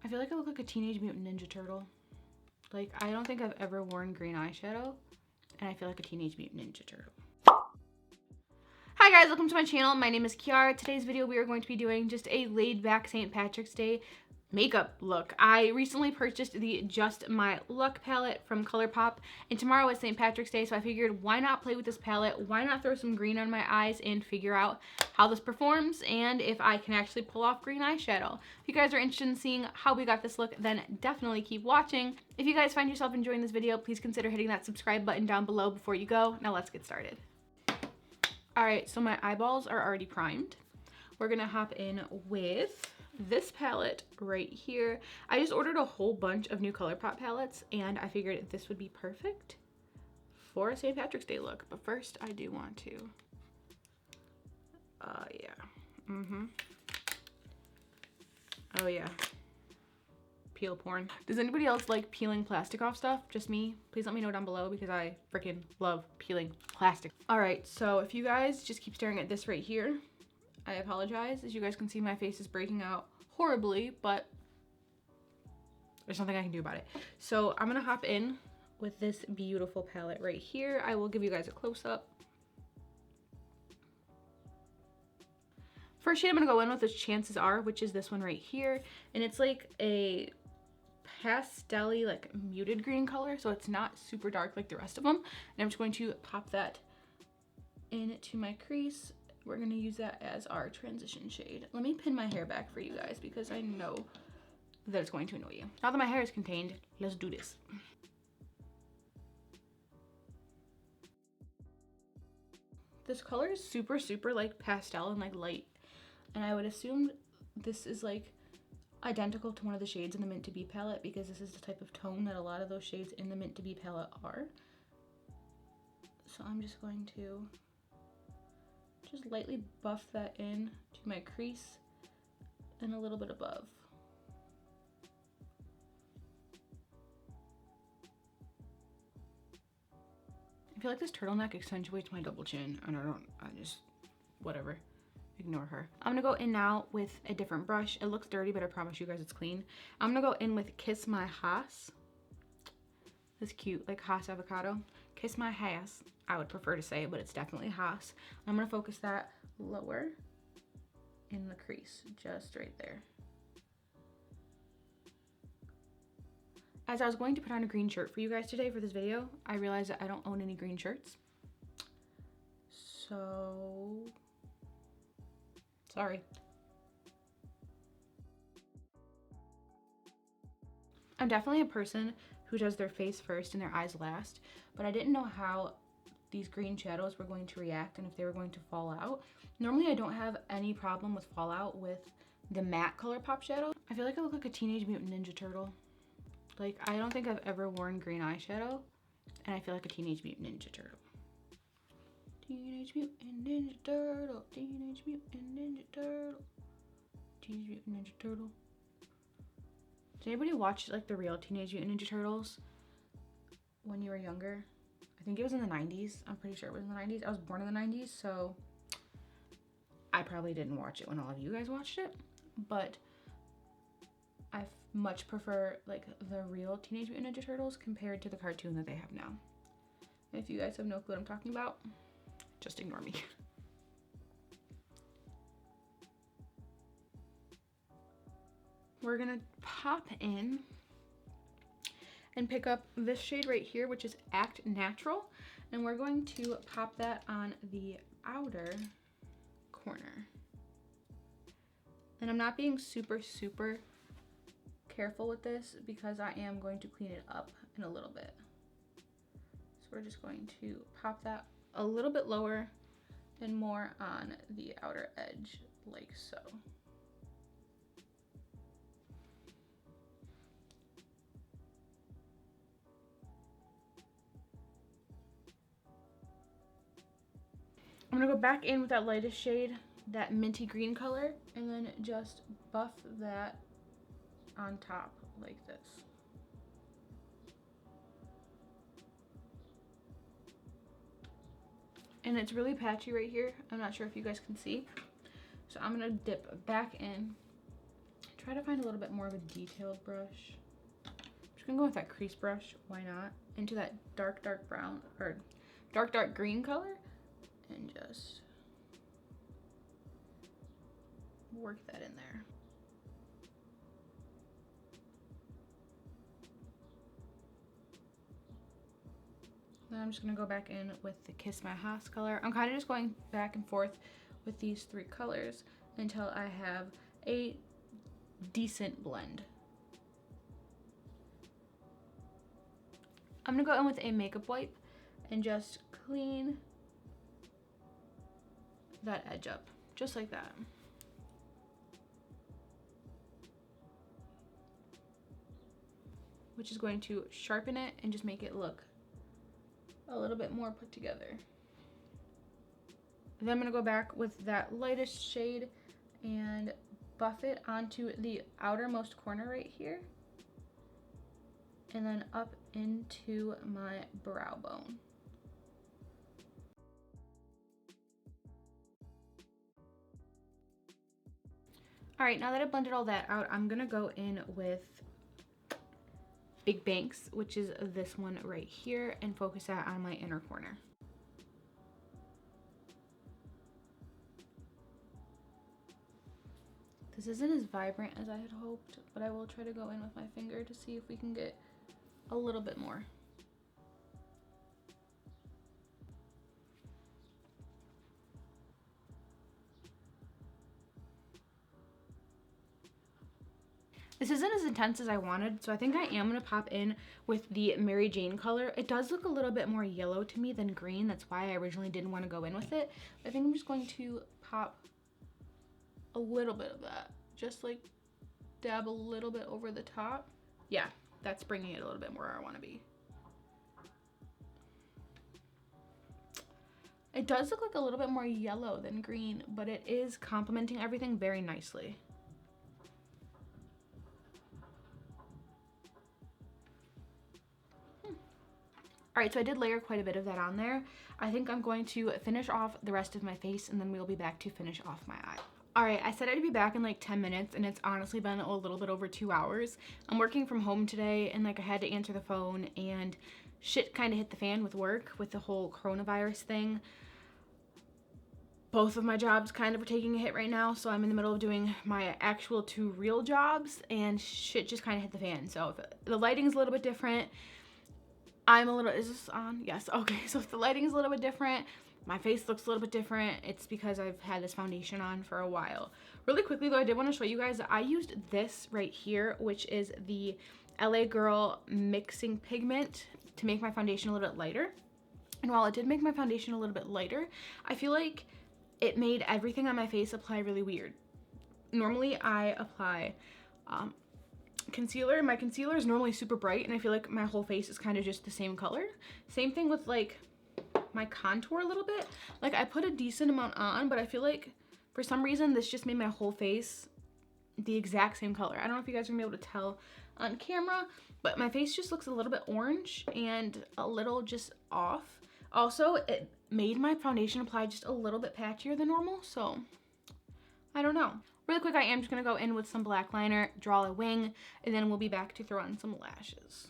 I feel like I look like a Teenage Mutant Ninja Turtle. Like, I don't think I've ever worn green eyeshadow, and I feel like a Teenage Mutant Ninja Turtle. Hi guys, welcome to my channel. My name is Kiara. Today's video we are going to be doing just a laid-back St. Patrick's Day makeup look. I recently purchased the Just My Luck palette from Colourpop, and tomorrow is St. Patrick's Day, so I figured why not play with this palette, why not throw some green on my eyes and figure out how this performs and if I can actually pull off green eyeshadow. If you guys are interested in seeing how we got this look, then definitely keep watching. If you guys find yourself enjoying this video, please consider hitting that subscribe button down below before you go. Now let's get started. Alright, so my eyeballs are already primed. We're gonna hop in with this palette right here. I just ordered a whole bunch of new Colourpop palettes, and I figured this would be perfect for a St. Patrick's Day look. But first, I do want to, oh yeah, peel porn. Does anybody else like peeling plastic off stuff? Just me? Please let me know down below because I freaking love peeling plastic. All right, so if you guys just keep staring at this right here, I apologize. As you guys can see, my face is breaking out horribly, but there's nothing I can do about it. So I'm gonna hop in with this beautiful palette right here. I will give you guys a close-up. First shade I'm gonna go in with is Chances Are, which is this one right here. And it's like a pastel-y, like muted green color, so it's not super dark like the rest of them. And I'm just going to pop that into my crease. We're gonna use that as our transition shade. Let me pin my hair back for you guys because I know that it's going to annoy you. Now that my hair is contained, let's do this. This color is super like pastel and like light, and I would assume this is like identical to one of the shades in the Mint to Be palette because this is the type of tone that a lot of those shades in the Mint to Be palette are. So I'm just going to just lightly buff that in to my crease and a little bit above. I feel like this turtleneck accentuates my double chin, and I just, whatever, ignore her. I'm gonna go in now with a different brush. It looks dirty, but I promise you guys it's clean. I'm gonna go in with Kiss My Haas. This cute, like Haas avocado. Kiss My Haas, I would prefer to say, but it's definitely Haas. I'm gonna focus that lower in the crease, just right there. As I was going to put on a green shirt for you guys today for this video, I realized that I don't own any green shirts. So, sorry. I'm definitely a person who does their face first and their eyes last, but I didn't know how these green shadows were going to react and if they were going to fall out. Normally I don't have any problem with fallout with the matte Colourpop shadow. I feel like I look like a Teenage Mutant Ninja Turtle. Like, I don't think I've ever worn green eyeshadow, and I feel like a Teenage Mutant Ninja Turtle. Teenage Mutant Ninja Turtle, Teenage Mutant Ninja Turtle, Teenage Mutant Ninja Turtle. Did anybody watch like the real Teenage Mutant Ninja Turtles when you were younger? I think it was in the 90s. I'm pretty sure it was in the 90s. I was born in the 90s, so I probably didn't watch it when all of you guys watched it, but I much prefer like the real Teenage Mutant Ninja Turtles compared to the cartoon that they have now. And if you guys have no clue what I'm talking about, just ignore me. We're gonna pop in and pick up this shade right here, which is Act Natural, and we're going to pop that on the outer corner. And I'm not being super careful with this because I am going to clean it up in a little bit. So we're just going to pop that a little bit lower and more on the outer edge, like so. I'm gonna go back in with that lightest shade, that minty green color, and then just buff that on top like this. And it's really patchy right here. I'm not sure if you guys can see. So I'm gonna dip back in try to find a little bit more of a detailed brush. I'm just gonna go with that crease brush, why not? Into that dark brown, or dark green color, and just work that in there. Then I'm just gonna go back in with the Kiss My Ass color. I'm kind of just going back and forth with these three colors until I have a decent blend. I'm gonna go in with a makeup wipe and just clean that edge up, just like that. Which is going to sharpen it and just make it look a little bit more put together. Then I'm gonna go back with that lightest shade and buff it onto the outermost corner right here, and then up into my brow bone. All right, now that I've blended all that out, I'm gonna go in with Big Banks, which is this one right here, and focus that on my inner corner. This isn't as vibrant as I had hoped, but I will try to go in with my finger to see if we can get a little bit more. This isn't as intense as I wanted, so I think I am going to pop in with the Mary Jane color. It does look a little bit more yellow to me than green. That's why I originally didn't want to go in with it. I think I'm just going to pop a little bit of that. Just like dab a little bit over the top. Yeah, that's bringing it a little bit more where I want to be. It does look like a little bit more yellow than green, but it is complementing everything very nicely. All right, so I did layer quite a bit of that on there. I think I'm going to finish off the rest of my face, and then we'll be back to finish off my eye. All right, I said I'd be back in like 10 minutes, and it's honestly been a little bit over 2 hours. I'm working from home today, and like I had to answer the phone, and shit kind of hit the fan with work with the whole coronavirus thing. Both of my jobs kind of are taking a hit right now, so I'm in the middle of doing my actual 2 real jobs, and shit just kind of hit the fan. So if the lighting's a little bit different, is this on? Yes, okay, so if the lighting is a little bit different, my face looks a little bit different, it's because I've had this foundation on for a while. Really quickly though, I did want to show you guys that I used this right here, which is the LA Girl Mixing Pigment, to make my foundation a little bit lighter. And while it did make my foundation a little bit lighter, I feel like it made everything on my face apply really weird. Normally I apply concealer, and my concealer is normally super bright, and I feel like my whole face is kind of just the same color. Same thing with like my contour a little bit. Like I put a decent amount on, but I feel like for some reason this just made my whole face the exact same color. I don't know if you guys are gonna be able to tell on camera, but my face just looks a little bit orange and a little just off. Also, it made my foundation apply just a little bit patchier than normal, so I don't know. Really quick, I am just gonna go in with some black liner, draw a wing, and then we'll be back to throw on some lashes.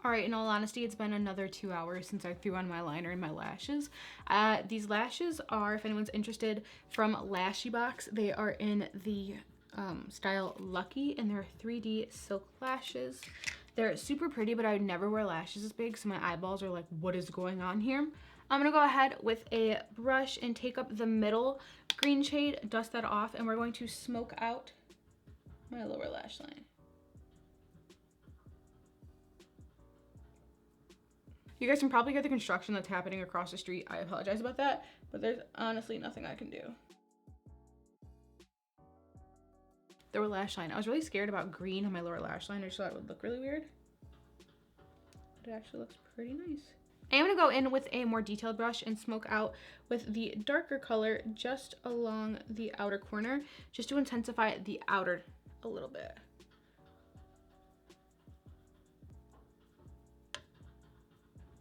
All right, in all honesty, it's been another 2 hours since I threw on my liner and my lashes. These lashes are, if anyone's interested, from Lashy Box. They are in the style Lucky, and they're 3D silk lashes. They're super pretty, but I would never wear lashes this big, so my eyeballs are like, what is going on here? I'm gonna go ahead with a brush and take up the middle green shade, dust that off, and we're going to smoke out my lower lash line. You guys can probably hear the construction that's happening across the street. I apologize about that, but there's honestly nothing I can do. Lower lash line. I was really scared about green on my lower lash line. I just thought it would look really weird. But it actually looks pretty nice. I am gonna go in with a more detailed brush and smoke out with the darker color just along the outer corner, just to intensify the outer a little bit.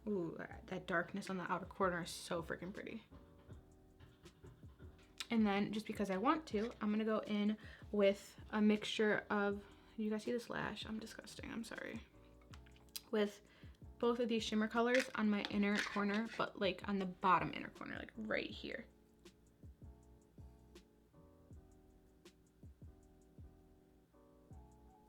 Ooh, that darkness on the outer corner is so freaking pretty. And then, just because I want to, I'm gonna go in with a mixture of, you guys see this lash? I'm disgusting, I'm sorry. With both of these shimmer colors on my inner corner, but like on the bottom inner corner, like right here.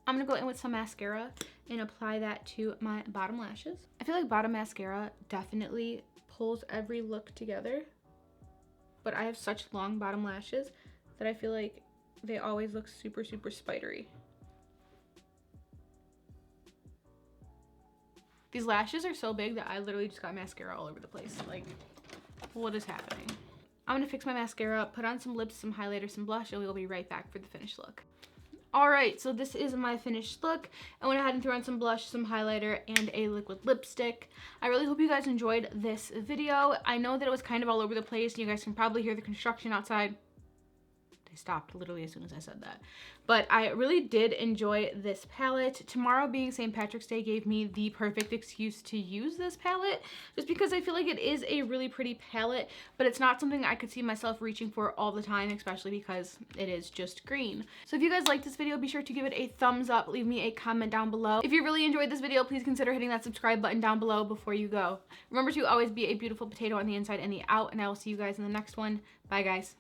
I'm gonna go in with some mascara and apply that to my bottom lashes. I feel like bottom mascara definitely pulls every look together, but I have such long bottom lashes that I feel like they always look super, super spidery. These lashes are so big that I literally just got mascara all over the place. Like, what is happening? I'm gonna fix my mascara, put on some lips, some highlighter, some blush, and we'll be right back for the finished look. All right, so this is my finished look. I went ahead and threw on some blush, some highlighter, and a liquid lipstick. I really hope you guys enjoyed this video. I know that it was kind of all over the place. You guys can probably hear the construction outside. They stopped literally as soon as I said that. But I really did enjoy this palette. Tomorrow being St. Patrick's Day gave me the perfect excuse to use this palette, just because I feel like it is a really pretty palette, but it's not something I could see myself reaching for all the time, especially because it is just green. So if you guys liked this video, be sure to give it a thumbs up, leave me a comment down below. If you really enjoyed this video, please consider hitting that subscribe button down below before you go. Remember to always be a beautiful potato on the inside and the out, and I will see you guys in the next one. Bye guys.